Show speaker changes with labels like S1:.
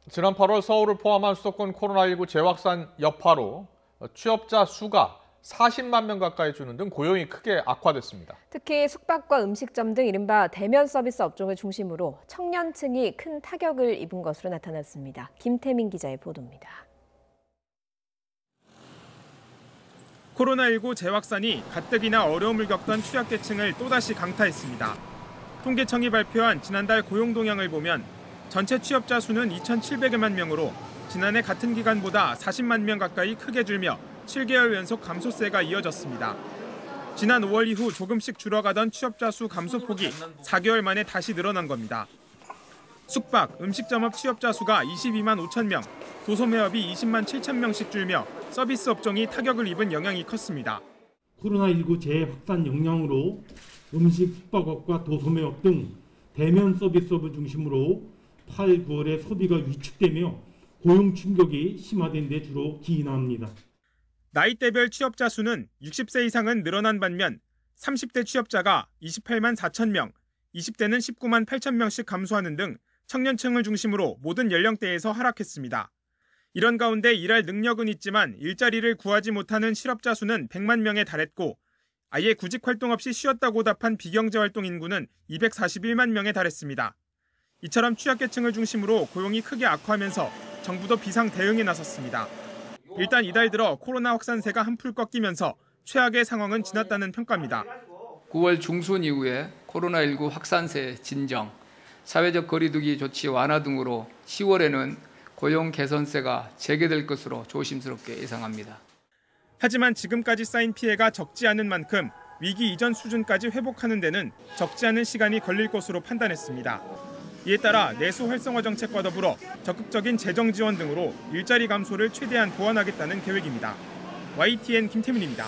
S1: 지난 8월 서울을 포함한 수도권 코로나19 재확산 여파로 취업자 수가 40만 명 가까이 주는 등 고용이 크게 악화됐습니다.
S2: 특히 숙박과 음식점 등 이른바 대면 서비스 업종을 중심으로 청년층이 큰 타격을 입은 것으로 나타났습니다. 김태민 기자의 보도입니다.
S3: 코로나19 재확산이 가뜩이나 어려움을 겪던 취약계층을 또다시 강타했습니다. 통계청이 발표한 지난달 고용 동향을 보면 전체 취업자 수는 2,700여만 명으로 지난해 같은 기간보다 40만 명 가까이 크게 줄며 7개월 연속 감소세가 이어졌습니다. 지난 5월 이후 조금씩 줄어가던 취업자 수 감소폭이 4개월 만에 다시 늘어난 겁니다. 숙박, 음식점업 취업자 수가 22만 5천 명, 도소매업이 20만 7천 명씩 줄며 서비스 업종이 타격을 입은 영향이 컸습니다.
S4: 코로나19 재확산 영향으로 음식, 숙박업과 도소매업 등 대면 서비스업을 중심으로 8, 9월에 소비가 위축되며 고용 충격이 심화된 데 주로 기인합니다.
S3: 나이대별 취업자 수는 60세 이상은 늘어난 반면 30대 취업자가 28만 4천 명, 20대는 19만 8천 명씩 감소하는 등 청년층을 중심으로 모든 연령대에서 하락했습니다. 이런 가운데 일할 능력은 있지만 일자리를 구하지 못하는 실업자 수는 100만 명에 달했고 아예 구직 활동 없이 쉬었다고 답한 비경제활동 인구는 241만 명에 달했습니다. 이처럼 취약계층을 중심으로 고용이 크게 악화하면서 정부도 비상 대응에 나섰습니다. 일단 이달 들어 코로나 확산세가 한풀 꺾이면서 최악의 상황은 지났다는 평가입니다.
S5: 9월 중순 이후에 코로나19 확산세 진정, 사회적 거리두기 조치 완화 등으로 10월에는 고용 개선세가 재개될 것으로 조심스럽게 예상합니다.
S3: 하지만 지금까지 쌓인 피해가 적지 않은 만큼 위기 이전 수준까지 회복하는 데는 적지 않은 시간이 걸릴 것으로 판단했습니다. 이에 따라 내수 활성화 정책과 더불어 적극적인 재정 지원 등으로 일자리 감소를 최대한 보완하겠다는 계획입니다. YTN 김태민입니다.